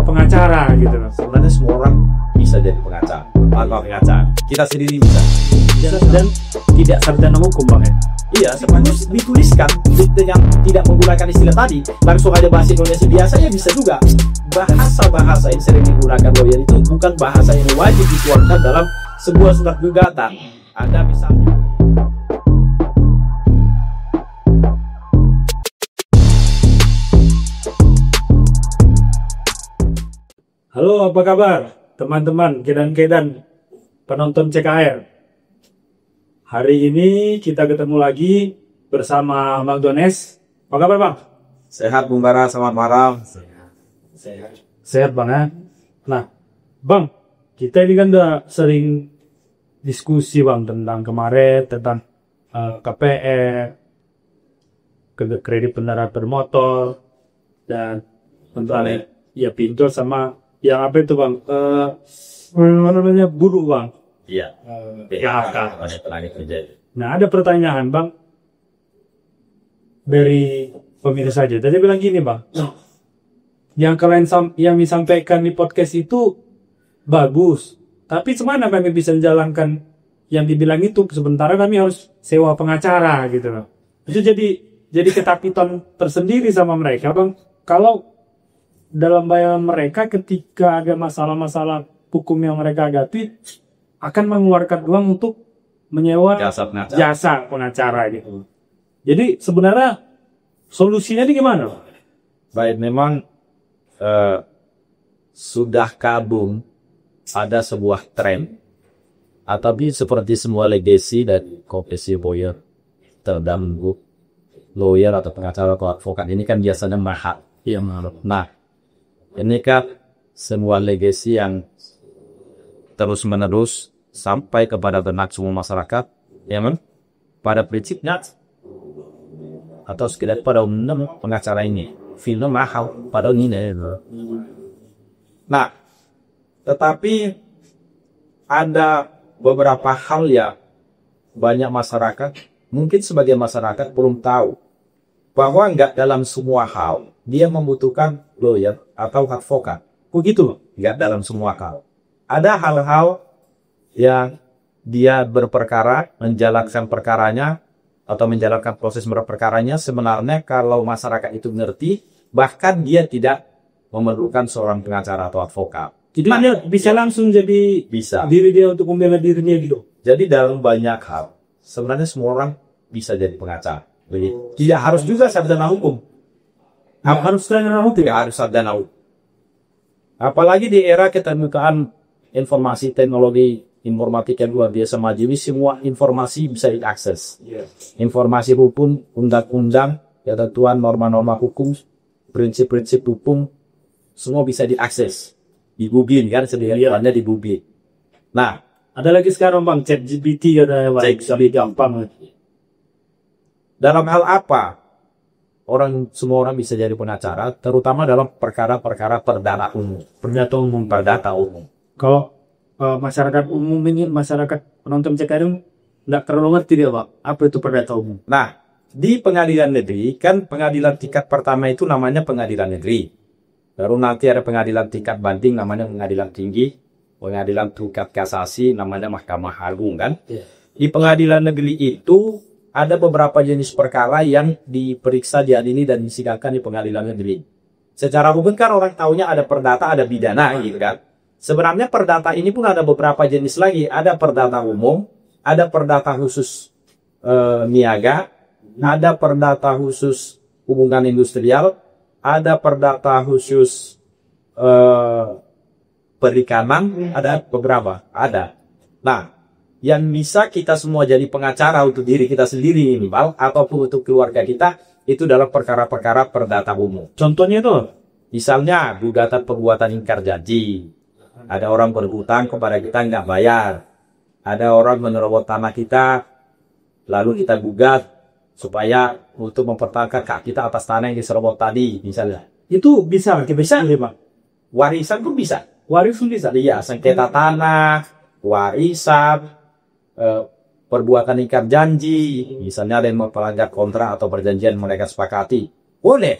pengacara gitu loh. Sebenarnya semua orang bisa jadi pengacara, pengacara. Kita sendiri bisa. Dan tidak sarjana hukum bang ya? Iya, sebenarnya dituliskan yang tidak menggunakan istilah tadi, langsung aja bahasa Indonesia biasanya bisa juga. Bahasa-bahasa yang sering digunakan lawyer itu bukan bahasa yang wajib dikeluarkan dalam sebuah surat gugatan. Ada misalnya. Halo, apa kabar teman-teman kedan-kedan penonton CKR? Hari ini kita ketemu lagi bersama Bang Dones. Apa kabar Bang? Sehat Bung Bara, selamat malam. Sehat Bang ya. Nah Bang, kita ini kan udah sering diskusi Bang tentang kemarin tentang KPR, kredit kendaraan bermotor, dan tentang ya pinjol sama yang apa itu Bang? Apa namanya, buruh Bang? Iya. PHK. Terjadi. Nah ada pertanyaan Bang dari pemirsa saja. Tadi bilang gini Bang, yang kalian yang disampaikan di podcast itu bagus, tapi semana kami bisa menjalankan yang dibilang itu, sementara kami harus sewa pengacara gitu loh. Itu jadi ketakutan tersendiri sama mereka Bang. Kalau dalam bayangan mereka ketika ada masalah-masalah hukum yang mereka hadapi, akan mengeluarkan uang untuk menyewa jasa pengacara gitu. Jadi sebenarnya solusinya ini gimana? Baik, memang sudah kabum ada sebuah tren, atau seperti semua legacy dari profesi lawyer terhadap lawyer atau pengacara atau advokat ini kan biasanya mahal. Iya mahal. Nah, ini kan semua legacy yang terus menerus sampai kepada benak semua masyarakat, ya kan? Pada prinsipnya atau sekedar pada umumnya pengacara ini filmnya mahal pada ini. Nah, tetapi ada beberapa hal yang banyak masyarakat, mungkin sebagian masyarakat belum tahu bahwa enggak dalam semua hal dia membutuhkan lawyer atau advokat. Begitu? Enggak dalam semua hal. Ada hal-hal yang dia berperkara, menjalankan perkaranya atau menjalankan proses berperkaranya, sebenarnya kalau masyarakat itu mengerti, bahkan dia tidak memerlukan seorang pengacara atau advokat. Jadi dia bisa langsung jadi diri dia untuk membela dirinya gitu. Jadi dalam banyak hal, sebenarnya semua orang bisa jadi pengacara. Jadi, tidak harus juga sarjana hukum. Harus sarjana hukum? Tidak harus sarjana hukum. Apalagi di era keterbukaan informasi teknologi informatika luar biasa maju, semua informasi bisa diakses. Informasi hukum, undang-undang, ketentuan norma-norma hukum, prinsip-prinsip hukum, semua bisa diakses. Di Google kan, sediaannya di Google. Nah, ada lagi sekarang Bang, ChatGPT ada lebih gampang. Dalam hal apa semua orang bisa jadi pengacara, terutama dalam perkara-perkara perdata umum. Kalau masyarakat umum ini, masyarakat penonton CKR nggak terlalu ngerti dia Pak, apa itu perdata umum. Nah, di pengadilan negeri, kan pengadilan tingkat pertama itu namanya pengadilan negeri. Baru nanti ada pengadilan tingkat banding namanya pengadilan tinggi, pengadilan tingkat kasasi namanya Mahkamah Agung kan. Di pengadilan negeri itu ada beberapa jenis perkara yang diperiksa, diadili dan disidangkan di pengadilan negeri. Secara hukum kan orang taunya ada perdata, ada pidana gitu kan. Sebenarnya perdata ini pun ada beberapa jenis lagi. Ada perdata umum, ada perdata khusus niaga, ada perdata khusus hubungan industrial, ada perdata khusus perikanan, ada beberapa. Ada. Nah, yang bisa kita semua jadi pengacara untuk diri kita sendiri, ataupun untuk keluarga kita, itu dalam perkara-perkara perdata umum. Contohnya itu? Misalnya, gugatan perbuatan ingkar janji. Ada orang berhutang kepada kita nggak bayar. Ada orang menerobos tanah kita, lalu kita gugat supaya untuk mempertahankan hak kita atas tanah yang diserobot tadi, misalnya. Itu bisa Bang? Warisan pun bisa. Warisan bisa? Iya, sengketa tanah, warisan, perbuatan ingkar janji, misalnya ada yang melanggar kontrak atau perjanjian mereka sepakati. Boleh.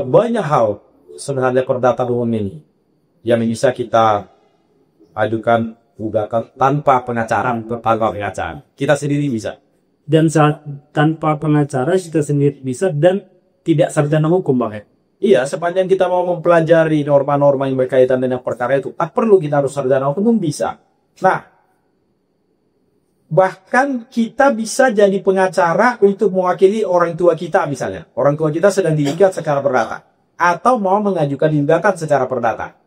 Banyak hal sebenarnya perdata umum ini. yang bisa kita ajukan gugatan tanpa pengacara, kita sendiri bisa. Dan saat tanpa pengacara kita sendiri bisa dan tidak sarjana hukum, Bang ya? Iya, sepanjang kita mau mempelajari norma-norma yang berkaitan dengan perkara itu, tak perlu kita harus sarjana hukum, bisa. Nah, bahkan kita bisa jadi pengacara untuk mewakili orang tua kita misalnya. Orang tua kita sedang digugat secara perdata. Atau mau mengajukan gugatan secara perdata.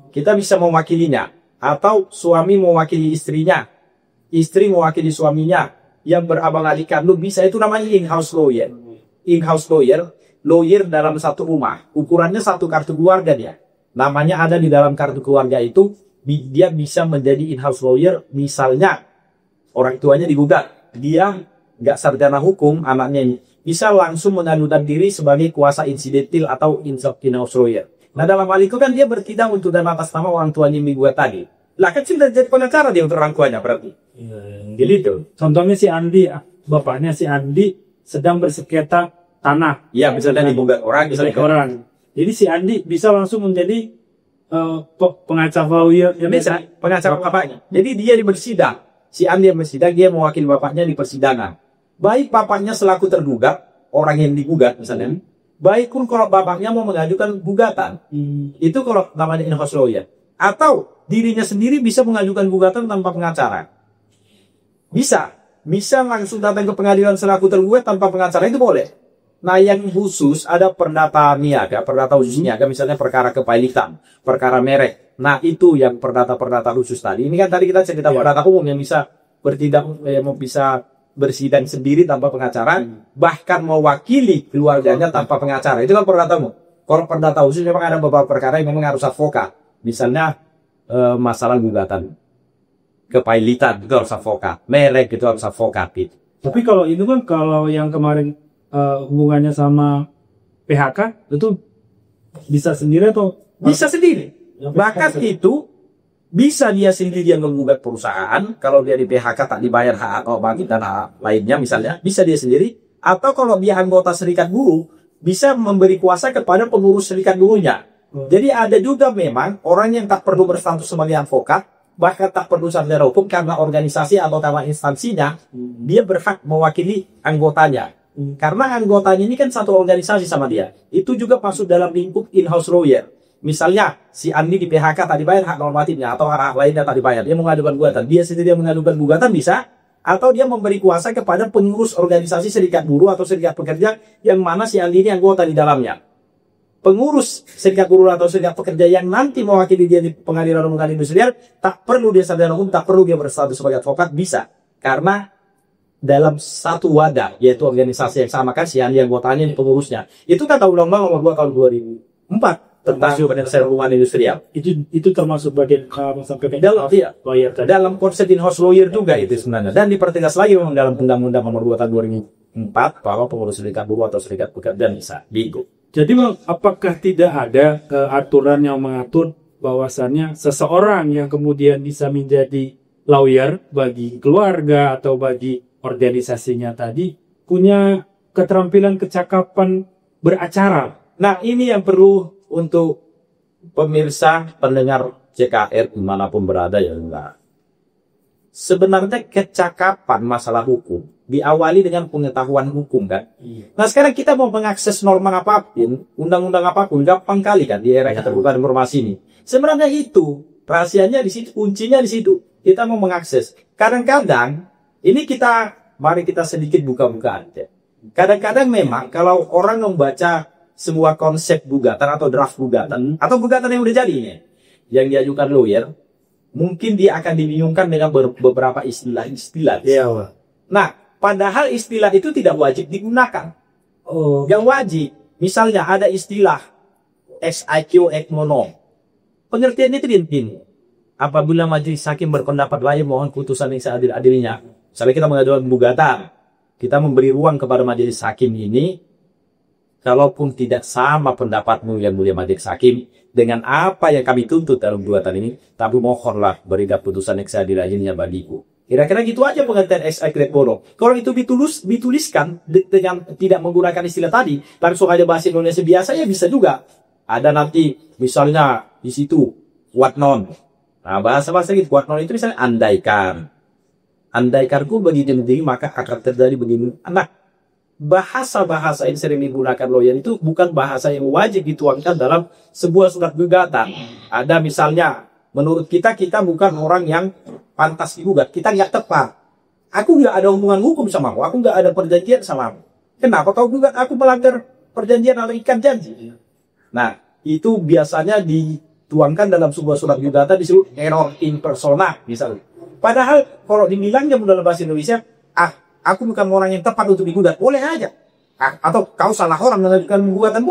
Kita bisa mewakilinya. Atau suami mewakili istrinya. Istri mewakili suaminya. Yang berabang-abang kandung bisa, itu namanya in-house lawyer. In-house lawyer, lawyer dalam satu rumah. Ukurannya satu kartu keluarga dia. Namanya ada di dalam kartu keluarga itu, dia bisa menjadi in-house lawyer. Misalnya, orang tuanya digugat, dia nggak sarjana hukum, anaknya ini bisa langsung mengajukan diri sebagai kuasa insidentil atau in-house lawyer. Nah, dalam hal itu kan dia bertindak untuk dan atas nama orang tuanya yang digugat tadi. Lah kan sudah jadi pengacara dia untuk orang tuanya berarti. Jadi itu. Contohnya si Andi, bapaknya si Andi sedang bersengketa tanah. Iya, misalnya digugat orang, misalnya orang. Jadi si Andi bisa langsung menjadi pengacara lawyer. Ya, bisa, pengacara bapaknya. Jadi dia di bersidang. Si Andi yang bersidang, dia mewakili bapaknya di persidangan. Baik bapaknya selaku tergugat, orang yang digugat misalnya. Baik pun kalau bapaknya mau mengajukan gugatan. Itu kalau namanya in-house lawyer. Atau dirinya sendiri bisa mengajukan gugatan tanpa pengacara. Bisa langsung datang ke pengadilan selaku tergugat tanpa pengacara, itu boleh. Nah, yang khusus ada perdata niaga, perdata khusus niaga, misalnya perkara kepailitan, perkara merek. Nah, itu yang perdata khusus tadi. Ini kan tadi kita cerita perdata umum yang bisa bertindak, bisa bersidang sendiri tanpa pengacara, bahkan mewakili keluarganya tanpa pengacara. Itu kan perdata umum. Kalau perdata khusus memang ada beberapa perkara yang memang harus advokat. Misalnya masalah gugatan kepailitan itu harus advokat, merek itu harus advokat gitu. Tapi kalau itu kan, kalau yang kemarin hubungannya sama PHK itu bisa sendiri atau bisa sendiri. Bahkan itu bisa dia sendiri yang menggugat perusahaan kalau dia di PHK tak dibayar hak atau bangkit dan hak lainnya misalnya, bisa dia sendiri. Atau kalau dia anggota serikat buruh, bisa memberi kuasa kepada pengurus serikat buruhnya. Jadi ada juga memang orang yang tak perlu berstatus sebagai advokat, bahkan tak perlu sarjana hukum, karena organisasi atau karena instansinya, dia berhak mewakili anggotanya. Karena anggotanya ini kan satu organisasi sama dia. Itu juga masuk dalam lingkup in-house lawyer. Misalnya, si Andi di PHK tak dibayar hak normatifnya, atau hak lainnya tak dibayar. Dia mengajukan gugatan. Dia sendiri yang mengajukan gugatan bisa, atau dia memberi kuasa kepada pengurus organisasi serikat buruh atau serikat pekerja, yang mana si Andi ini anggota di dalamnya. Pengurus serikat buruh atau serikat pekerja yang nanti mewakili dia di pengadilan umum industrial, tak perlu dia sarjana hukum, tak perlu dia berstatus sebagai advokat, bisa. Karena dalam satu wadah, yaitu organisasi yang sama kan, si Andi anggotanya, pengurusnya. Itu kata Undang-Undang Nomor 2 Tahun 2004 tentang penyelesaian hubungan industrial. Itu termasuk bagian sampai dalam lawyer, dalam konsep in-house lawyer juga itu sebenarnya. Dan dipertegas lagi memang dalam Undang-Undang Nomor 2 Tahun 2004 bahwa pengurus serikat buruh atau serikat pekerja bisa diikut. Jadi Bang, apakah tidak ada aturan yang mengatur bahwasannya seseorang yang kemudian bisa menjadi lawyer bagi keluarga atau bagi organisasinya tadi punya keterampilan kecakapan beracara? Nah, ini yang perlu untuk pemirsa pendengar CKR dimanapun berada ya enggak. Sebenarnya kecakapan masalah hukum diawali dengan pengetahuan hukum kan. Nah, sekarang kita mau mengakses norma apapun, undang-undang apapun, gampang kali kan di era keterbukaan informasi ini. Sebenarnya itu rahasianya di situ, kuncinya di situ. Kita mau mengakses. Kadang-kadang ini mari kita sedikit buka-bukaan aja. Kadang-kadang memang kalau orang membaca sebuah konsep gugatan atau draft gugatan atau gugatan yang udah jadi ini, yang diajukan lawyer, mungkin dia akan dibingungkan dengan beberapa istilah-istilah. Nah, padahal istilah itu tidak wajib digunakan. Yang wajib, misalnya ada istilah SIQ ek mono. Pengertiannya itu ini. Apabila majelis hakim berpendapat lain mohon putusan yang seadil-adilnya. Misalnya kita mengajukan gugatan, kita memberi ruang kepada majelis hakim ini, kalaupun tidak sama pendapatmu yang mulia majelis hakim dengan apa yang kami tuntut dalam gugatan ini, tapi mohonlah berikan putusan yang seadil-adilnya bagiku. Kira-kira gitu aja pengertian SIQ ek mono. Kalau itu dituliskan dengan tidak menggunakan istilah tadi, langsung aja bahasa Indonesia biasa ya bisa juga. Ada nanti misalnya di situ what non. Nah, bahasa-bahasa gitu what non itu misalnya andaikan. Andaikanku begini begini maka akan terjadi begini. Nah, bahasa-bahasa yang sering digunakan lawyer itu bukan bahasa yang wajib dituangkan dalam sebuah surat gugatan. Ada misalnya, menurut kita bukan orang yang pantas digugat, kita nggak tepat. Aku nggak ada hubungan hukum sama aku nggak ada perjanjian sama aku. Kenapa kau gugat aku melanggar perjanjian atau ikat janji? Nah, itu biasanya dituangkan dalam sebuah surat gugatan disebut error in persona, misalnya. Padahal kalau dibilangnya dalam bahasa Indonesia, aku bukan orang yang tepat untuk digugat, boleh aja. Atau kau salah orang mengajukan gugatan,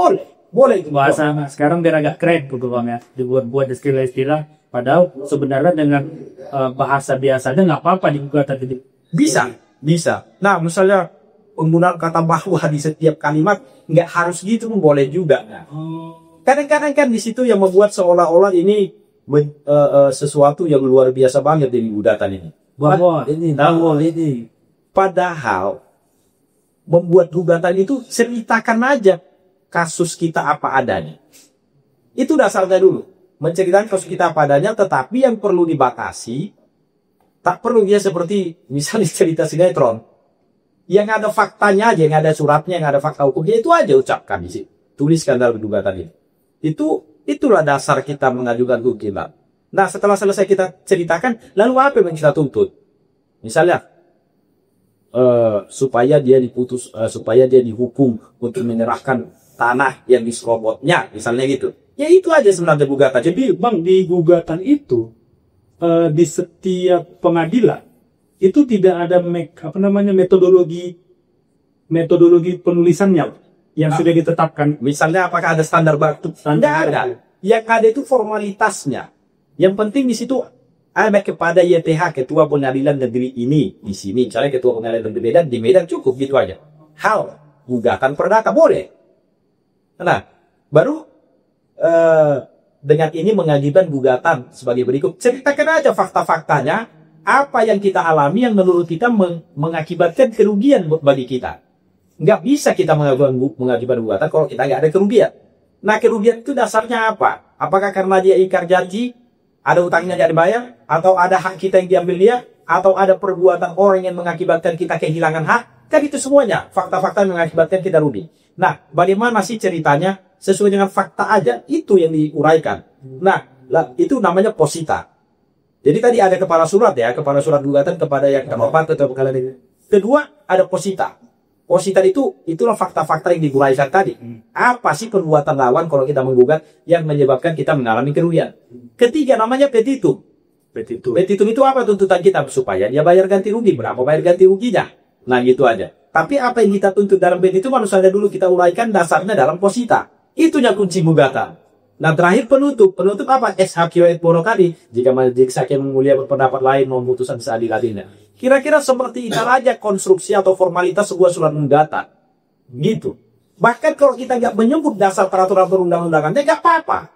boleh itu. Bahasa sekarang biar agak keren gitu Bang ya, dibuat istilah-istilah. Padahal sebenarnya dengan bahasa biasanya nggak apa-apa di gugatan itu. Bisa. Nah, misalnya penggunaan kata bahwa di setiap kalimat nggak harus gitu, boleh juga. Nah, kadang-kadang kan di situ yang membuat seolah-olah ini sesuatu yang luar biasa banget di gugatan ini. Padahal membuat gugatan itu ceritakan aja kasus kita apa adanya. Itu dasarnya dulu. Menceritakan kasus kita apa adanya, tetapi yang perlu dibatasi, tak perlu dia seperti misalnya cerita sinetron. Yang ada faktanya aja, yang ada suratnya, yang ada fakta hukumnya, itu aja ucapkan di situ. Tuliskan dalam gugatan ini. Itulah dasar kita mengajukan gugatan. Nah, setelah selesai kita ceritakan, lalu apa yang kita tuntut? Misalnya, supaya dia dihukum untuk menyerahkan tanah yang diserobotnya, misalnya gitu. Ya itu aja sebenarnya gugatan. Jadi Bang, di gugatan itu di setiap pengadilan itu tidak ada metodologi penulisannya yang sudah ditetapkan. Misalnya apakah ada standar baku? Tidak ada. Yang ada itu formalitasnya. Yang penting di situ ada kepada YTH, Ketua Pengadilan Negeri ini di sini. Misalnya Ketua Pengadilan Negeri Medan di Medan, cukup gitu aja. Hal gugatan perdata boleh. Nah, baru dengan ini mengajukan gugatan sebagai berikut. Ceritakan aja fakta-faktanya, apa yang kita alami yang menurut kita mengakibatkan kerugian bagi kita. Nggak bisa kita mengajukan gugatan kalau kita nggak ada kerugian. Nah, kerugian itu dasarnya apa? Apakah karena dia ingkar janji, ada utangnya nggak dibayar, atau ada hak kita yang diambil dia, atau ada perbuatan orang yang mengakibatkan kita kehilangan hak? Kan itu semuanya fakta-fakta yang mengakibatkan kita rugi. Nah, bagaimana sih ceritanya? Sesuai dengan fakta aja, itu yang diuraikan. Nah, itu namanya posita. Jadi tadi ada kepala surat ya, kepala surat gugatan kepada yang terhormat atau pengadilan negeri. Kedua, ada posita. Posita itulah fakta-fakta yang diuraikan tadi. Apa sih perbuatan lawan kalau kita menggugat yang menyebabkan kita mengalami kerugian? Ketiga, namanya petitum. Petitum itu apa tuntutan kita? Supaya dia bayar ganti rugi. Berapa bayar ganti ruginya? Nah, gitu aja. Tapi apa yang kita tuntut dalam petitum harus ada dulu kita uraikan dasarnya dalam posita. Itunya kunci gugatan. Nah, terakhir penutup. Penutup apa? SHQ et porokadi. Jika majelis hakim mulia berpendapat lain memutuskan seadil-adilnya. Kira-kira seperti itu aja konstruksi atau formalitas sebuah surat gugatan. Gitu. Bahkan kalau kita nggak menyebut dasar peraturan perundang-undangannya, nggak apa-apa.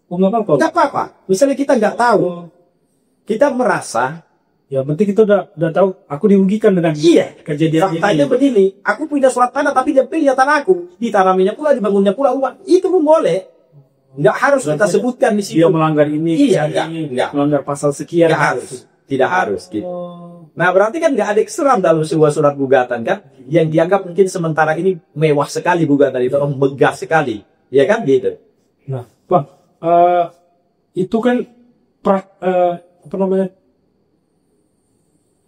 Nggak apa-apa. Misalnya kita nggak tahu. Kita merasa, ya penting kita udah tahu aku dirugikan dengan kejadian faktanya ini. Begini, aku punya surat tanah tapi dia pilih tanah aku, ditanaminya pula, dibangunnya pula rumah, itu pun boleh. Nggak harus kita sebutkan di situ. Dia melanggar ini, melanggar pasal sekian. Tidak harus. Gitu. Nah, berarti kan nggak ada ekstrim dalam sebuah surat gugatan kan, yang dianggap mungkin sementara ini mewah sekali gugatan itu, megah sekali, ya kan gitu. Nah, Bang, itu kan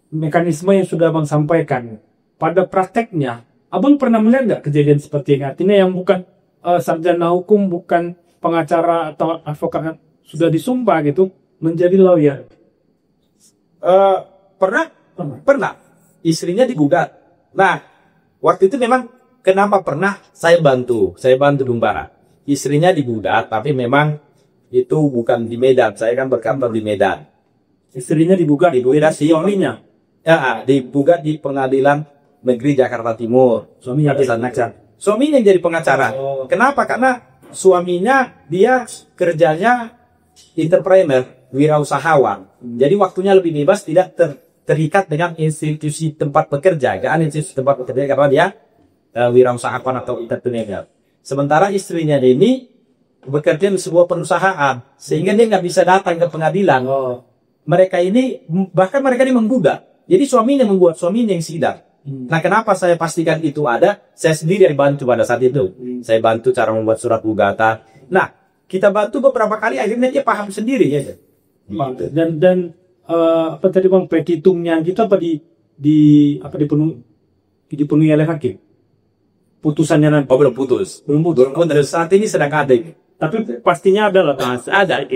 mekanisme yang sudah Abang sampaikan. Pada prakteknya, Abang pernah melihat nggak kejadian seperti ini? Artinya yang bukan sarjana hukum, bukan pengacara atau advokat, sudah disumpah gitu menjadi lawyer. Pernah. Istrinya digugat. Nah, waktu itu memang kenapa pernah saya bantu Dumbara. Istrinya digugat, tapi memang itu bukan di Medan. Saya kan berkantor di Medan. Istrinya digugat suaminya. Ya, digugat di Pengadilan Negeri Jakarta Timur. Suaminya yang jadi pengacara. Kenapa? Karena suaminya dia kerjanya entrepreneur, wirausahawan. Jadi waktunya lebih bebas, tidak terikat dengan institusi tempat bekerja. Karena dia wirausahawan atau entrepreneur. Sementara istrinya ini bekerja di sebuah perusahaan, sehingga dia nggak bisa datang ke pengadilan. Mereka ini, bahkan mereka ini menggugat. Jadi suaminya membuat, suaminya yang sidang. Nah, kenapa saya pastikan itu ada? Saya sendiri yang bantu pada saat itu. Saya bantu cara membuat surat gugatan. Nah, kita bantu beberapa kali, akhirnya dia paham sendiri ya. Gitu. Dan apa tadi bang, petitungnya kita apa dipenuhi oleh hakim? Putusannya nanti. Oh, belum putus. Belum putus. Saat ini sedang ada. Tapi pastinya ada lah. Ada.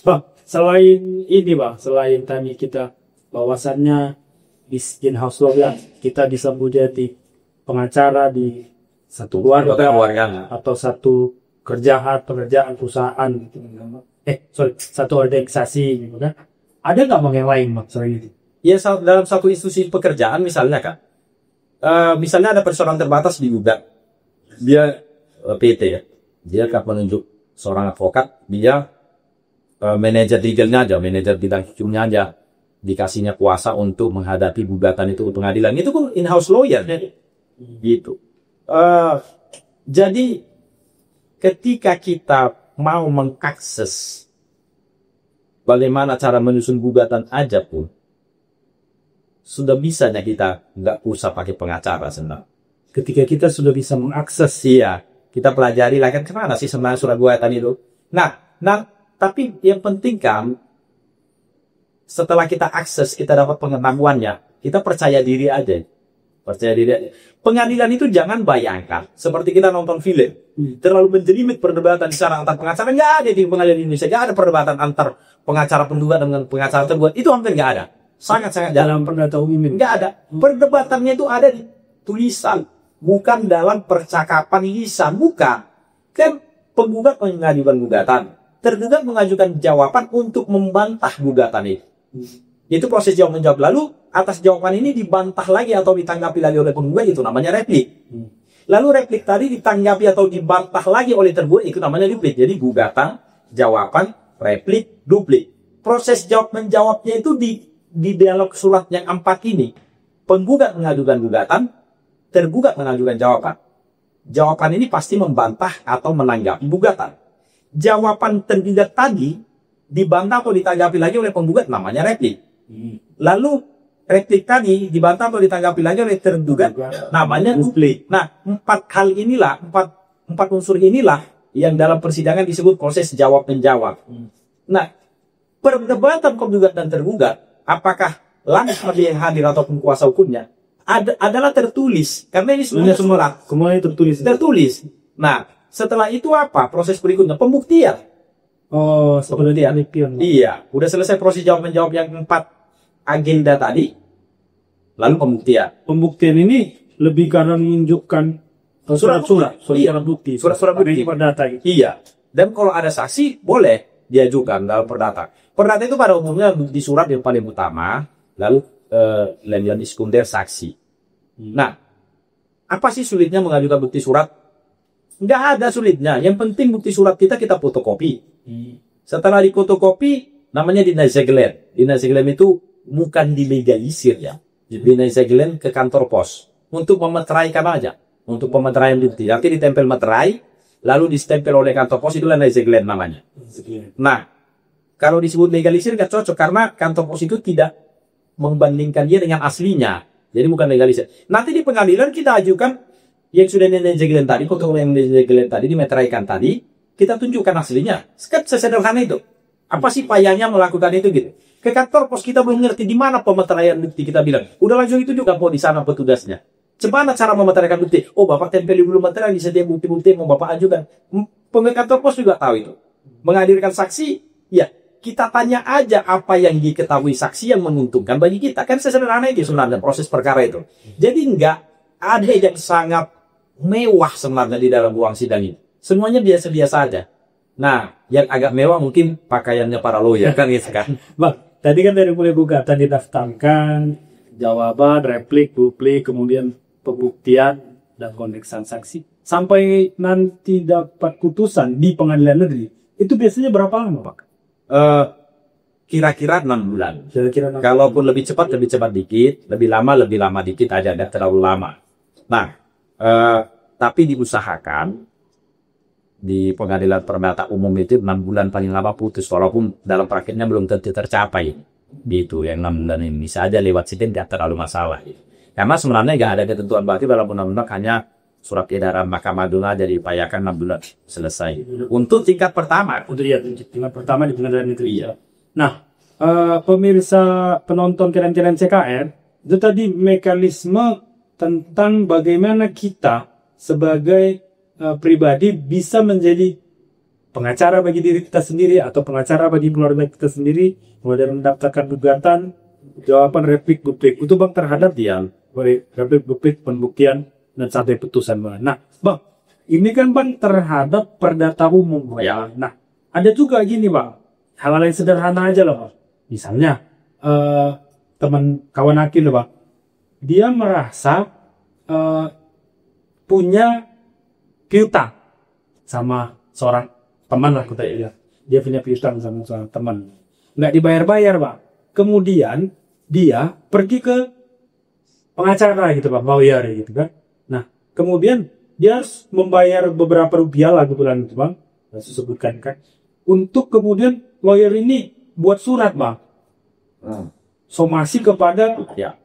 Bang, selain ini bang, selain tadi kita bahwasannya di in-house law ya, kita disambut jadi pengacara di satu keluarga atau satu pekerjaan perusahaan gitu. Satu organisasi gitu kan. Ada nggak bang yang lain bang selain itu? Ya, dalam satu institusi pekerjaan misalnya kan, misalnya ada persoalan terbatas digugat, dia PT ya, dia akan menunjuk seorang advokat, dia manajer legalnya aja, manajer bidang hukumnya aja, dikasihnya kuasa untuk menghadapi gugatan itu ke pengadilan. Itu pun in-house lawyer gitu. Jadi ketika kita mau mengakses bagaimana cara menyusun gugatan aja pun sudah bisanya kita nggak usah pakai pengacara sebenarnya. Ketika kita sudah bisa mengakses, iya, kita pelajari lah kan kemana sih sebenarnya surat gugatan itu. Nah, tapi yang penting kan setelah kita akses, kita dapat pengetahuannya, kita percaya diri aja. Percaya diri aja. Pengadilan itu jangan bayangkan seperti kita nonton film, terlalu menjelimet perdebatan di sana antar pengacara. Nggak ada di pengadilan Indonesia, nggak ada perdebatan antar pengacara penggugat dengan pengacara tergugat. Itu hampir nggak ada. Sangat-sangat dalam perdata umum nggak ada. Perdebatannya itu ada di tulisan, bukan dalam percakapan lisan, bukan. Kan penggugat mengajukan gugatan, tergugat mengajukan jawaban untuk membantah gugatan itu. Itu proses jawab menjawab. Lalu atas jawaban ini dibantah lagi atau ditanggapi lagi oleh penggugat, itu namanya replik. Lalu replik tadi ditanggapi atau dibantah lagi oleh tergugat, itu namanya duplik. Jadi gugatan, jawaban, replik, duplik. Proses jawab menjawabnya itu di dialog surat yang 4 ini. Penggugat mengajukan gugatan, tergugat mengajukan jawaban. Jawaban ini pasti membantah atau menanggapi gugatan. Jawaban tergugat tadi dibantah atau ditanggapi lagi oleh penggugat, namanya replik. Lalu replik tadi dibantah atau ditanggapi lagi oleh tergugat, namanya duplik. Nah, 4 hal inilah, empat unsur inilah yang dalam persidangan disebut proses jawab menjawab. Nah, perdebatan penggugat dan tergugat, apakah langsung dia yang hadir ataupun kuasa hukumnya, adalah tertulis. Karena ini semuanya tertulis. Nah, setelah itu apa? Proses berikutnya pembuktian. Oh, sebenarnya iya, udah selesai proses jawab menjawab yang 4 agenda tadi. Lalu pembuktian. Pembuktian ini lebih karena menunjukkan surat-surat bukti. Surat-surat bukti. Perdata. Iya. Dan kalau ada saksi boleh diajukan dalam perdata. Perdata itu pada umumnya bukti surat yang paling utama, lalu yang sekunder saksi. Nah, apa sih sulitnya mengajukan bukti surat? Nggak ada sulitnya. Yang penting bukti surat kita fotokopi. Setelah difotokopi, namanya dinasegelen. Dinasegelen itu bukan dilegalisir ya. Dinasegelen ke kantor pos untuk memeteraikan aja. Untuk pemeteraian bukti. Nanti ditempel meterai, lalu distempel oleh kantor pos, itulah dinasegelen namanya. Nah, kalau disebut legalisir nggak cocok karena kantor pos itu tidak membandingkan dia dengan aslinya. Jadi bukan legalisir. Nanti di pengadilan kita ajukan yang sudah dinasegelen tadi, foto yang dinasegelen tadi, dimeteraikan tadi, kita tunjukkan aslinya. Sesederhana itu. Apa sih payahnya melakukan itu gitu? Ke kantor pos kita belum ngerti di mana pemeteraian bukti, kita bilang, udah langsung itu juga mau di sana petugasnya. Gimana cara memeteraikan bukti? Oh, Bapak tempeli dulu meterai di setiap bukti-bukti mau Bapak ajukan. Pemilik kantor pos juga tahu itu. Menghadirkan saksi, ya kita tanya aja apa yang diketahui saksi yang menguntungkan bagi kita. Kan sesederhana itu sebenarnya proses perkara itu. Jadi nggak ada yang sangat mewah sebenarnya di dalam ruang sidang ini. Semuanya biasa-biasa aja. Nah, yang agak mewah mungkin pakaiannya para lawyer kan gitu kan. Bang, tadi kan dari mulai gugatan didaftarkan, jawaban, replik, duplik, kemudian pembuktian dan pemeriksaan saksi, sampai nanti dapat putusan di pengadilan negeri. Itu biasanya berapa lama, Pak? Kira-kira 6 bulan. Kira-kira 6 Kalaupun lebih cepat dikit, lebih lama dikit aja, tidak terlalu lama. Nah, tapi diusahakan di pengadilan perdata umum itu 6 bulan paling lama putus, walaupun dalam prakteknya belum tentu tercapai. Gitu, yang 6 bulan ini bisa aja lewat situ tidak terlalu masalah. Karena sebenarnya nggak ada ketentuan baku dalam undang-undang, hanya surat edaran Mahkamah Agung aja diupayakan 6 bulan selesai. Untuk tingkat pertama, tingkat pertama di pengadilan negeri. Nah, pemirsa penonton keren-keren CKR, itu tadi mekanisme tentang bagaimana kita sebagai pribadi bisa menjadi pengacara bagi diri kita sendiri atau pengacara bagi keluarga kita sendiri, kemudian mendaftarkan gugatan, jawaban replik duplik itu bang terhadap dia, replik duplik pembuktian dan sampai putusan bang. Nah bang, ini kan bang terhadap perdata umum bang. Ya. Nah ada juga gini bang, hal-hal yang sederhana aja loh bang. Misalnya teman kawan Akil bang, dia merasa punya piutang sama seorang teman lah, dia punya piutang sama seorang teman, nggak dibayar-bayar bang. Kemudian dia pergi ke pengacara gitu bang, lawyer gitu kan. Nah kemudian dia harus membayar beberapa rupiah lah kebetulan itu bang, saya sebutkan kan, untuk kemudian lawyer ini buat surat bang, somasi kepada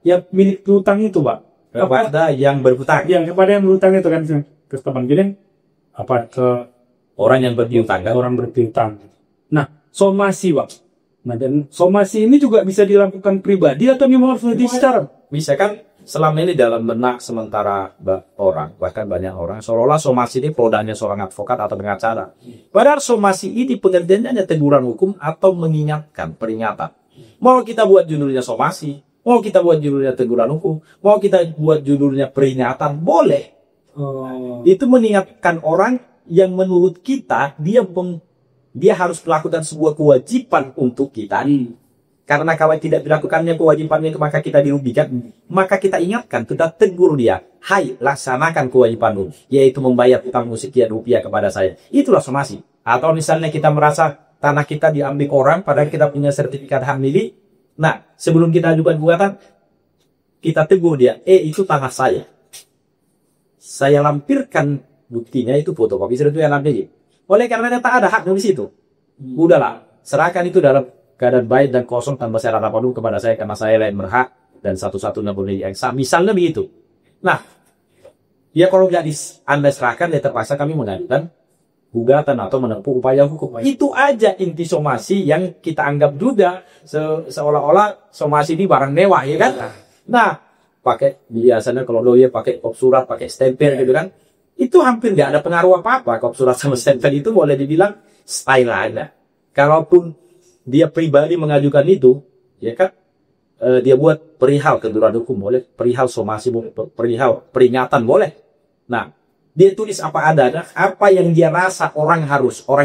yang milik piutang itu bang, kepada yang berhutang, kepada yang berhutang itu kan, ke teman gini apa, ke orang yang berpiutang kan? Orang berpiutang. Nah somasi bang, nah dan somasi ini juga bisa dilakukan pribadi atau memang harus secara? Bisa kan, selama ini dalam benak sementara orang, bahkan banyak orang, seolah-olah somasi ini produknya seorang advokat atau pengacara. Padahal somasi ini pengertiannya hanya teguran hukum atau mengingatkan, peringatan. Mau kita buat judulnya somasi, mau kita buat judulnya teguran hukum, mau kita buat judulnya peringatan, boleh. Itu mengingatkan orang yang menurut kita dia harus melakukan sebuah kewajiban untuk kita. Karena kalau tidak dilakukannya kewajibannya, maka kita dirugikan. Maka kita ingatkan, kita tegur dia, hai, laksanakan kewajibanmu, yaitu membayar utangmu sekian rupiah kepada saya. Itulah somasi. Atau misalnya kita merasa tanah kita diambil orang, padahal kita punya sertifikat hak milik. Nah, sebelum kita ajukan gugatan, kita tegur dia, itu tanah saya. Saya lampirkan buktinya, itu fotokopi sudah itu yang lampir. Oleh karena tak ada hak di situ. Udahlah, serahkan itu dalam keadaan baik dan kosong tanpa syarat apapun kepada saya, karena saya lain berhak dan satu-satunya boleh yang sah. Misalnya begitu. Nah, ya kalau nggak Anda serahkan, ya terpaksa kami mengajukan gugatan atau menempuh upaya hukum. Itu aja inti somasi yang kita anggap juga seolah-olah somasi ini barang mewah, ya kan? Nah, pakai biasanya kalau lawyer pakai kop surat, pakai stempel gitu kan, itu hampir nggak ada pengaruh apa-apa. Kop surat sama stempel itu boleh dibilang style aja. Kalaupun dia pribadi mengajukan itu, ya kan, dia buat perihal ketentuan hukum boleh, perihal somasi boleh, perihal peringatan boleh. Nah, dia tulis apa adanya, apa yang dia rasa orang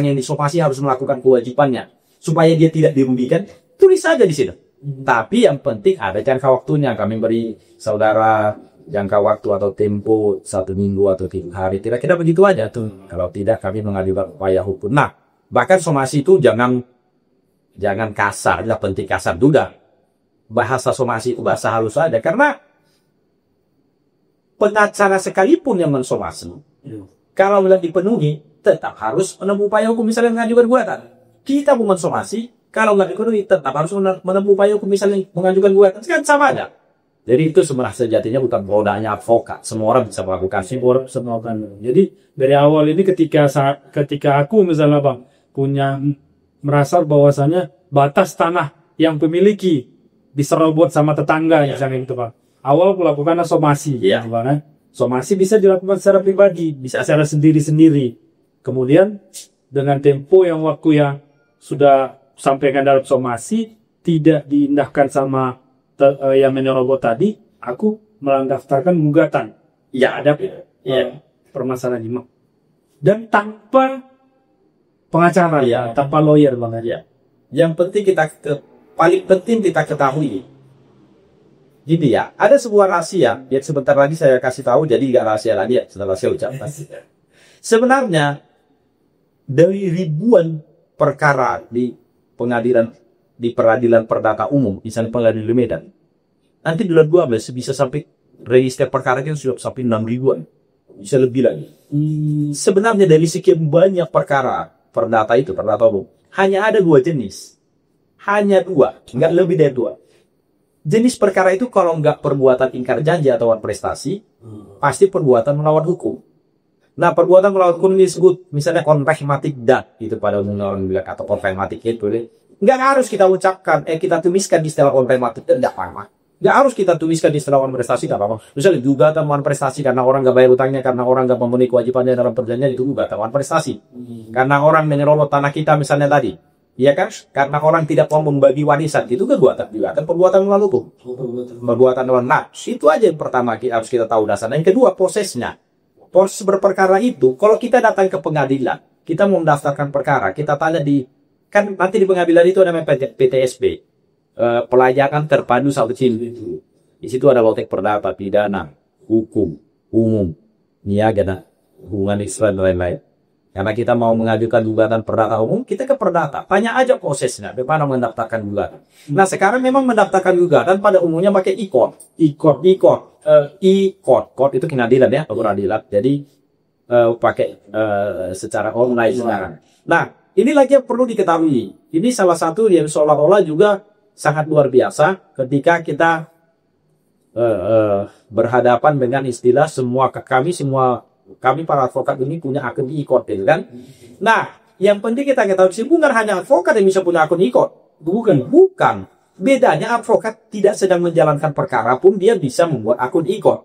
yang disomasi harus melakukan kewajibannya supaya dia tidak dirugikan, tulis saja di sini. Tapi yang penting ada jangka waktunya. Kami beri saudara jangka waktu atau tempo 1 minggu atau 3 hari. Kira-kira begitu aja tuh. Kalau tidak, kami mengajukan upaya hukum. Nah, bahkan somasi itu jangan kasar. Tidak penting kasar juga. Bahasa somasi itu bahasa halus saja. Karena pengacara sekalipun yang mensomasi, kalau belum dipenuhi, tetap harus menempuh upaya hukum, misalnya mengajukan gugatan. Kita mau mensomasi, kalau nggak dipenuhi, tetap harus menempuh upaya hukum, misalnya mengajukan gugatan. Kan sama aja. Jadi itu sebenarnya sejatinya bukan produknya advokat. Semua orang bisa melakukan. Semua orang. Jadi dari awal ini ketika aku misalnya bang punya merasa bahwasannya batas tanah yang pemiliki diserobot sama tetangga, misalnya gitu bang. Awal melakukan somasi. Bang, somasi bisa dilakukan secara pribadi, bisa secara sendiri-sendiri. Kemudian dengan tempo yang waktu yang sudah sampaikan dalam somasi tidak diindahkan sama yang menyerobot tadi, aku mendaftarkan gugatan. Ya ada permasalahan ini. Dan tanpa pengacara, tanpa lawyer bang. Yang penting paling penting kita ketahui. Gini ya, ada sebuah rahasia. Ya sebentar lagi saya kasih tahu, jadi nggak rahasia lagi ya, setelah saya ucapkan. Sebenarnya dari ribuan perkara di peradilan perdata umum, misalnya pengadilan di Medan, nanti di bulan 12 bisa sampai register perkara itu sudah sampai 6 ribuan. bisa lebih lagi. Sebenarnya dari sekian banyak perkara perdata umum, hanya ada 2 jenis. Hanya 2, nggak lebih dari 2. Jenis perkara itu kalau nggak perbuatan ingkar janji atau prestasi, pasti perbuatan melawan hukum. Nah, perbuatan melawan hukum ini disebut misalnya konfirmatik dat, itu pada umumnya orang bilang, atau konfirmatik itu. Nggak harus kita ucapkan, kita tuliskan di istilah konfirmatik, tidak apa-apa. Nggak harus kita tuliskan di istilah prestasi, tidak apa-apa. Misalnya gugatan prestasi karena orang nggak bayar utangnya, karena orang nggak memenuhi kewajibannya dalam perjanjian, itu gugatan prestasi. Karena orang menyerobot tanah kita misalnya tadi, ya kan? Karena orang tidak mau membagi warisan, itu gugatan perbuatan melawan hukum. Perbuatan melawan, nah, itu aja yang pertama harus kita tahu dasarnya. Yang kedua, prosesnya. Proses berperkara itu, kalau kita datang ke pengadilan, kita mau mendaftarkan perkara, kita tanya kan nanti di pengadilan itu namanya PTSB, pelayanan terpadu satu jilid. Di situ ada konteks perdata, pidana, hukum, umum, niaga, dan hubungan Islam dan lain-lain. Karena kita mau mengajukan gugatan perdata umum, kita ke perdata. Tanya aja prosesnya, bagaimana mendaftarkan gugatan. Nah, sekarang memang mendaftarkan gugatan pada umumnya pakai e-court. E-court itu pengadilan ya, pengadilan. Jadi pakai secara online sekarang. Nah, ini lagi yang perlu diketahui. Ini salah satu yang seolah-olah juga sangat luar biasa ketika kita berhadapan dengan istilah kami para advokat ini punya akun di e-court, kan? Nah, yang penting kita ketahui bukan hanya advokat yang bisa punya akun e-court. Bukan. Bedanya advokat tidak sedang menjalankan perkara pun dia bisa membuat akun e-court.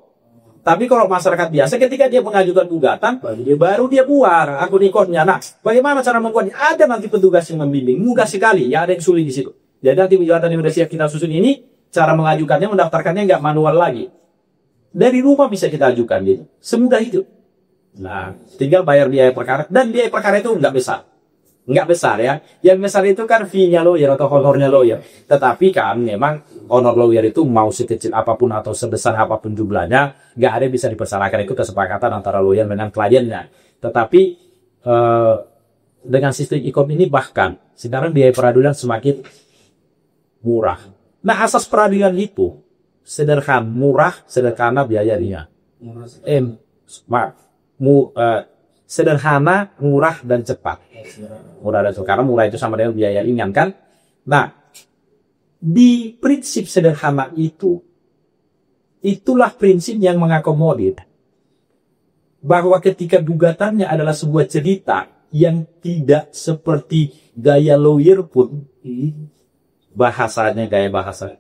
Tapi kalau masyarakat biasa ketika dia mengajukan gugatan, baru dia buat akun e-courtnya. Nah, bagaimana cara membuatnya? Ada nanti petugas yang membimbing. Mudah sekali, ya ada yang sulit di situ. Jadi nanti gugatan yang sudah siap kita susun ini, cara mengajukannya, mendaftarkannya nggak manual lagi. Dari rumah bisa kita ajukan gitu. Semudah itu. Nah, tinggal bayar biaya perkara, dan biaya perkara itu nggak besar ya. Yang besar itu kan fee-nya lawyer atau honornya lawyer. Tetapi kan memang honor lawyer itu mau sekecil apapun atau sebesar apapun jumlahnya, nggak ada yang bisa dipersalahkan, itu kesepakatan antara lawyer dengan kliennya. Tetapi dengan sistem e-court ini bahkan sekarang biaya peradilan semakin murah. Nah, asas peradilan itu sederhana biayanya. Sederhana, murah, dan cepat. Karena murah itu sama dengan biaya ringan, kan? Nah, di prinsip sederhana itulah prinsip yang mengakomodir bahwa ketika gugatannya adalah sebuah cerita yang tidak seperti gaya lawyer pun, gaya bahasa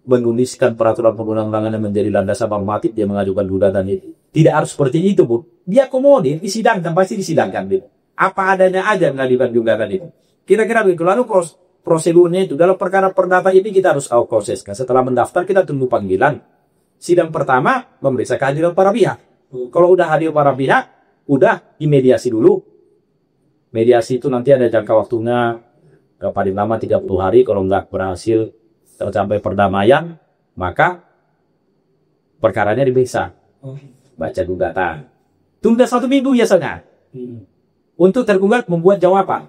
menuliskan peraturan perundang-undangan yang menjadi landasan normatif dia mengajukan gugatan itu. Tidak harus seperti itu, Bu. Dia akomodir, disidangkan, pasti disidangkan. Bu. Apa adanya aja mengajukan gugatan itu. Kira-kira begitu. Lalu prosedurnya itu, dalam perkara perdata ini kita harus proseskan. Setelah mendaftar, kita tunggu panggilan. Sidang pertama, memeriksa kehadiran para pihak. Kalau udah hadir para pihak, udah dimediasi dulu. Mediasi itu nanti ada jangka waktunya, paling lama 30 hari. Kalau nggak berhasil tercapai perdamaian, maka perkaranya diperiksa. Baca gugatan. Tunda 1 minggu biasanya. Untuk tergugat membuat jawaban.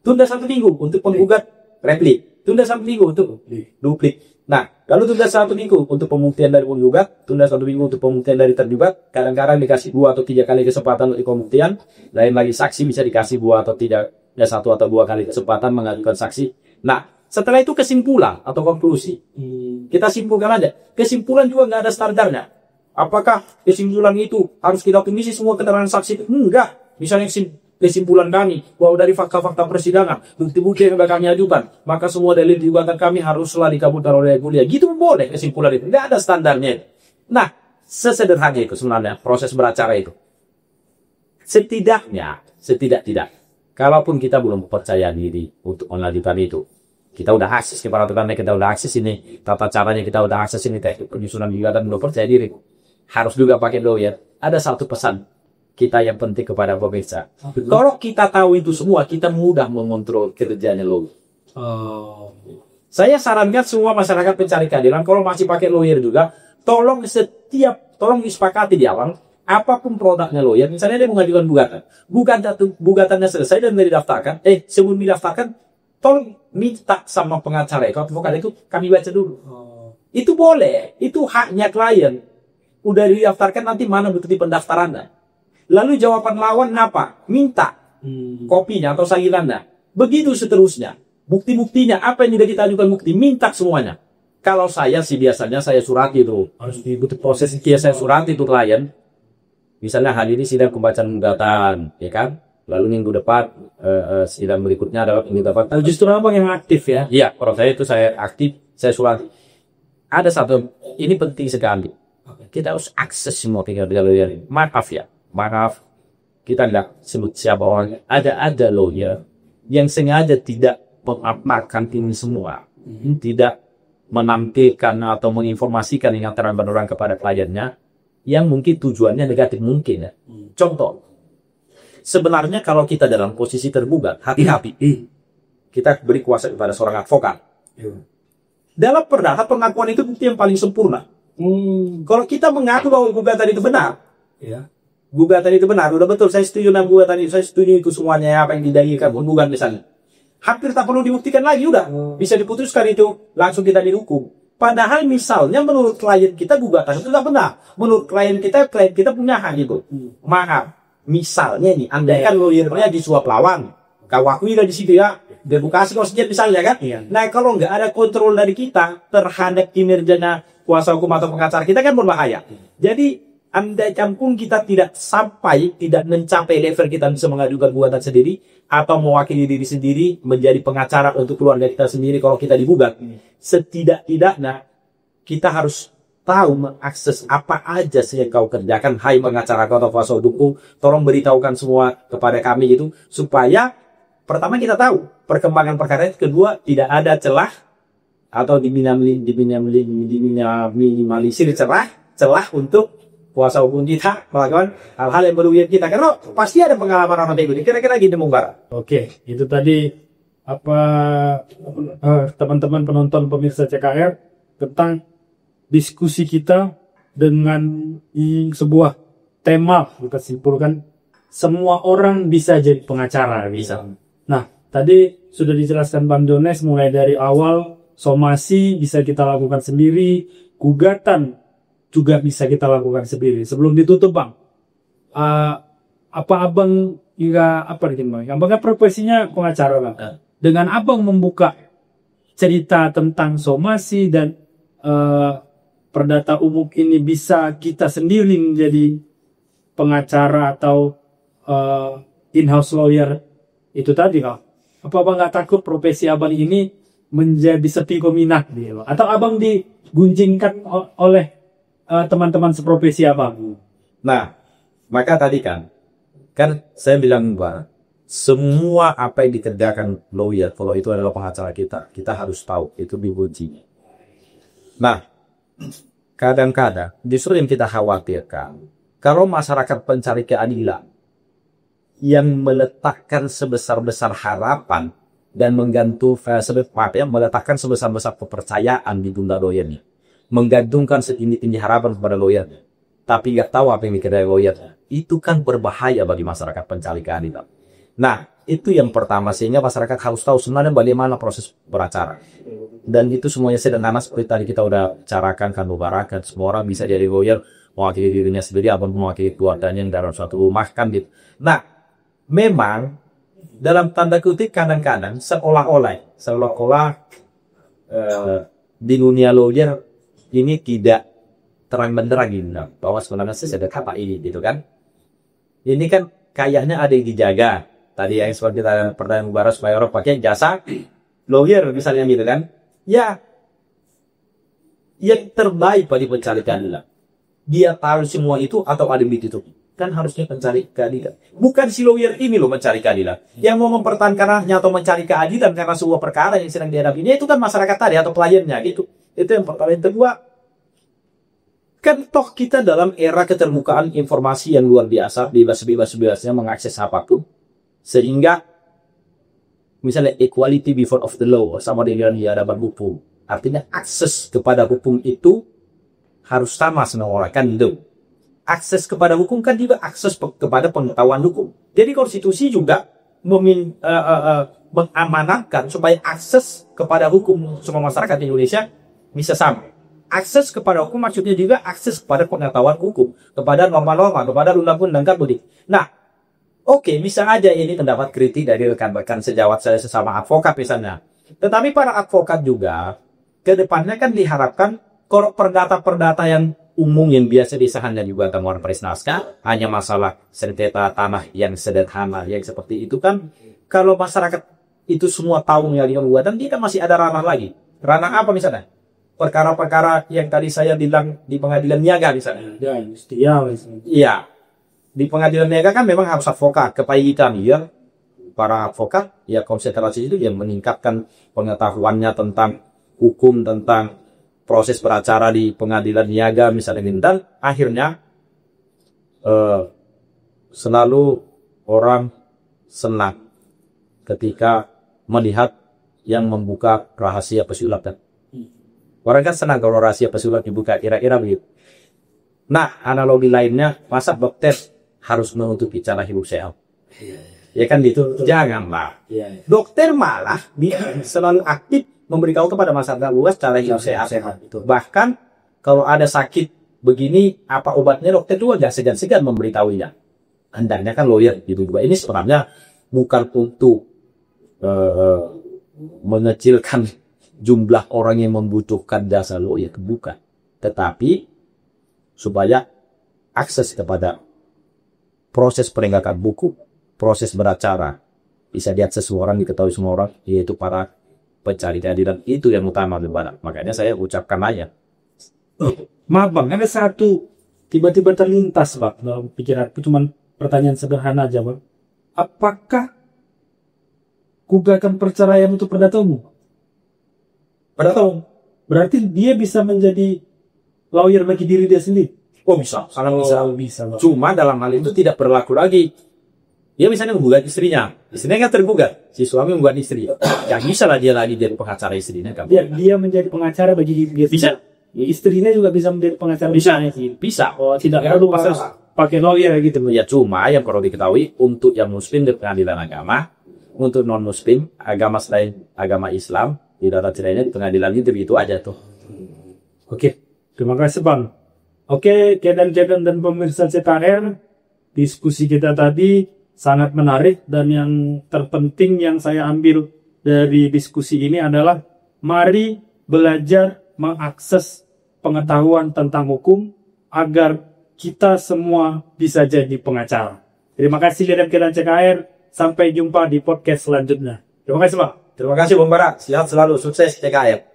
Tunda 1 minggu untuk penggugat replik. Tunda 1 minggu untuk duplik. Nah, kalau tunda 1 minggu untuk pembuktian dari penggugat, tunda 1 minggu untuk pembuktian dari tergugat, kadang-kadang dikasih 2 atau 3 kali kesempatan untuk pembuktian. Lain lagi saksi bisa dikasih 2 atau 3, 1 atau 2 kali kesempatan mengajukan saksi. Nah, setelah itu kesimpulan atau konklusi. Kita simpulkan aja. Kesimpulan juga nggak ada standarnya. Apakah kesimpulan itu harus kita tulis semua keterangan saksi? Enggak. Misalnya kesimpulan kami bahwa dari fakta-fakta persidangan, bukti-bukti yang sudah kami ajukan, maka semua dalil di gugatan kami haruslah dikabulkan oleh kuliah. Gitu boleh kesimpulan itu. Nggak ada standarnya. Nah, sesederhana itu sebenarnya proses beracara itu. Tidak. Kalaupun kita belum percaya diri untuk mengajukan itu, kita udah akses ke peraturannya, kita udah akses ini, tata caranya kita udah akses ini, teknik penyusunan gugatan, belum percaya diri, harus juga pakai lawyer. Ada satu pesan kita yang penting kepada pemirsa. Kalau kita tahu itu semua, kita mudah mengontrol kerjanya lawyer. Saya sarankan semua masyarakat pencari keadilan, kalau masih pakai lawyer juga, tolong disepakati di awal, apapun produknya lawyer, misalnya dia mengajukan gugatannya selesai dan didaftarkan, sebelum didaftarkan, tolong minta sama pengacara, kalau advokat itu kami baca dulu. Itu boleh, itu haknya klien. Udah didaftarkan, nanti mana bukti pendaftarannya? Lalu jawaban lawan apa? Minta kopinya atau salilannya. Begitu seterusnya. Bukti-buktinya, apa yang tidak kita ajukan bukti, minta semuanya. Kalau saya sih biasanya saya surati itu. Harus diikuti proses kia saya surati itu klien. Misalnya hari ini sidang pembacaan gugatan, ya kan? Lalu minggu depan sidang berikutnya adalah minggu depan. Justru abang yang aktif ya? Iya, kalau saya itu saya aktif, saya surati. Ada satu, ini penting sekali. Kita harus akses semua tinggal-tinggal. Maaf ya, maaf. Kita tidak sebut siapa orang. Ada lawyer yang sengaja tidak mengapakan ini semua. Tidak menampilkan atau menginformasikan ingatan orang kepada kliennya yang mungkin tujuannya negatif mungkin ya. Contoh, sebenarnya kalau kita dalam posisi tergugat, hati-hati. Kita beri kuasa kepada seorang advokat. Dalam perdata pengakuan itu bukti yang paling sempurna. Kalau kita mengaku bahwa gugatan itu benar, ya, gugatan itu benar, udah betul, saya setuju dengan gugatan itu, saya setuju itu semuanya apa yang didalilkan penggugat misalnya. Hampir tak perlu dibuktikan lagi, udah bisa diputuskan itu, langsung kita dihukum. Padahal misalnya menurut klien kita gugatan itu tidak benar, menurut klien kita punya hak itu. Maaf, misalnya nih, andaikan lawyernya disuap lawan, kau akui lah di situ ya, demokrasi konstitusi misalnya kan. Nah kalau nggak ada kontrol dari kita terhadap kinerjanya kuasa hukum atau pengacara kita kan berbahaya. Jadi andaikan pun kita tidak mencapai level kita bisa mengajukan gugatan sendiri atau mewakili diri sendiri menjadi pengacara untuk keluarga kita sendiri kalau kita digugat, setidak-tidaknya kita harus tahu mengakses apa aja sih yang kau kerjakan, hai pengacara atau kuasa hukum, tolong beritahukan semua kepada kami gitu, supaya pertama kita tahu perkembangan perkara, kedua tidak ada celah atau diminimalisir celah untuk kuasa hukum kita melakukan hal-hal yang merugikan kita, karena pasti ada pengalaman orang itu. Kira-kira gini Mungbar. Oke, itu tadi apa teman-teman penonton pemirsa CKR tentang diskusi kita dengan sebuah tema, kita simpulkan semua orang bisa jadi pengacara, bisa. Nah, tadi sudah dijelaskan Bang Jones mulai dari awal, somasi bisa kita lakukan sendiri, gugatan juga bisa kita lakukan sendiri. Sebelum ditutup Bang, apa Abang Abang profesinya pengacara Bang. Dengan Abang membuka cerita tentang somasi dan perdata umum ini, bisa kita sendiri menjadi pengacara atau in-house lawyer itu tadi Kak. Apa Abang nggak takut profesi Abang ini menjadi sepi peminat gitu? Atau Abang digunjingkan oleh teman-teman seprofesi Abang? Nah, maka tadi kan saya bilang bahwa semua apa yang dikerjakan lawyer, kalau itu adalah pengacara kita harus tahu itu diuji. Nah, kadang-kadang justru yang kita khawatirkan, kalau masyarakat pencari keadilan yang meletakkan sebesar-besar harapan dan meletakkan sebesar-besar kepercayaan di dunia lawyer ini, menggantungkan setinggi-tinggi harapan kepada lawyer, tapi nggak tahu apa yang dikerjakan lawyer, itu kan berbahaya bagi masyarakat pencari keadilan. Nah, itu yang pertama, sehingga masyarakat harus tahu sebenarnya bagaimana proses beracara. Dan itu semuanya sederhana seperti tadi kita udah carakan, kan mubarakan, semua orang bisa jadi lawyer, mewakili dirinya sendiri atau mewakili keluarganya yang dalam suatu rumah kan gitu. Nah, memang dalam tanda kutip kadang-kadang seolah-olah di dunia lawyer ini tidak terang benderang gitu, bahwa sebenarnya sesedekah apa ini gitu kan. Ini kan kayaknya ada yang dijaga. Tadi yang seperti kita pertanyaan Mubarak supaya orang pakai jasa lawyer misalnya gitu kan. Ya, yang terbaik bagi pencari keadilan, dia tahu semua itu atau ada yang ditutup? Kan harusnya pencari keadilan. Bukan si lawyer ini loh mencari keadilan. Yang mau mempertahankan haknya atau mencari keadilan karena sebuah perkara yang sedang dihadapinya, itu kan masyarakat tadi atau kliennya gitu. Itu yang pertama. Yang kedua, kan toh kita dalam era keterbukaan informasi yang luar biasa, bebas-bebasnya mengakses apapun. Sehingga misalnya equality before of the law sama dengan di hadapan hukum. Artinya akses kepada hukum itu harus sama semua orang kan itu. Akses kepada hukum kan juga akses kepada pengetahuan hukum. Jadi konstitusi juga mengamanatkan supaya akses kepada hukum semua masyarakat di Indonesia bisa sama. akses kepada hukum maksudnya juga akses kepada pengetahuan hukum, kepada norma-norma, kepada undang-undang Budi. Nah, oke, bisa aja ini pendapat kritik dari rekan-rekan sejawat saya sesama advokat misalnya. Tetapi para advokat juga ke depannya kan diharapkan kalau perdata-perdata yang umum yang biasa disahkan juga temuan peris naskah, hanya masalah sengketa tanah yang sederhana, yang seperti itu kan, kalau masyarakat itu semua tahu yang dibuat, dan kita masih ada ranah lagi. Ranah apa misalnya? Perkara-perkara yang tadi saya bilang di pengadilan niaga misalnya. Ya, istilah misalnya. Iya. Di pengadilan niaga kan memang harus advokat, kepahitan ya. Para advokat ya konsentrasi itu yang meningkatkan pengetahuannya tentang hukum, tentang proses beracara di pengadilan niaga misalnya, dan akhirnya selalu orang senang ketika melihat yang membuka rahasia pesulap. Orang kan senang kalau rahasia pesulap dibuka, kira-kira begitu. Nah, analogi lainnya, masa dokter harus menutup bicara hidup sehat? Ya kan gitu, janganlah. Dokter malah dia selalu aktif memberitahu kepada masyarakat luas cara hidup sehat. Bahkan kalau ada sakit begini, apa obatnya, dokter juga gak segan-segan memberitahunya. Hendaknya kan lawyer gitu juga. Ini sebenarnya bukan untuk mengecilkan jumlah orang yang membutuhkan jasa lawyer, bukan. Tetapi supaya akses kepada proses penegakan hukum, proses beracara bisa diakses semua orang, diketahui semua orang, yaitu para pencari keadilan. Itu yang utama daripada. Makanya saya ucapkan aja. Maaf bang, ada satu tiba-tiba terlintas bang dalam pikiranku, cuman pertanyaan sederhana aja bang. Apakah gugatan perceraian untuk perdata umum? Perdata umum berarti dia bisa menjadi lawyer bagi diri dia sendiri? Oh bisa, sangat bisa. Bisa bang. Cuma dalam hal itu tidak berlaku lagi. Dia misalnya menggugat istrinya kan tergugat, si suami menggugat istri. Ya bisa lah dia lagi jadi pengacara istrinya. Kan? Dia menjadi pengacara bagi dia. Bisa. Ya, istrinya juga bisa menjadi pengacara. Bisa. Oh, tidak perlu pakai lawyer gitu. Ya cuma yang perlu diketahui, untuk yang muslim di pengadilan agama, untuk non muslim agama selain agama Islam di dalam cerainya di pengadilan itu aja tuh. Oke, terima kasih bang. Oke, kedan-kedan dan pemirsa CKR, diskusi kita tadi sangat menarik, dan yang terpenting yang saya ambil dari diskusi ini adalah mari belajar mengakses pengetahuan tentang hukum agar kita semua bisa jadi pengacara. Terima kasih kedan-kedan CKR. Sampai jumpa di podcast selanjutnya. Terima kasih, Bang. Terima kasih, Bung Bara. Sehat selalu, sukses TKR.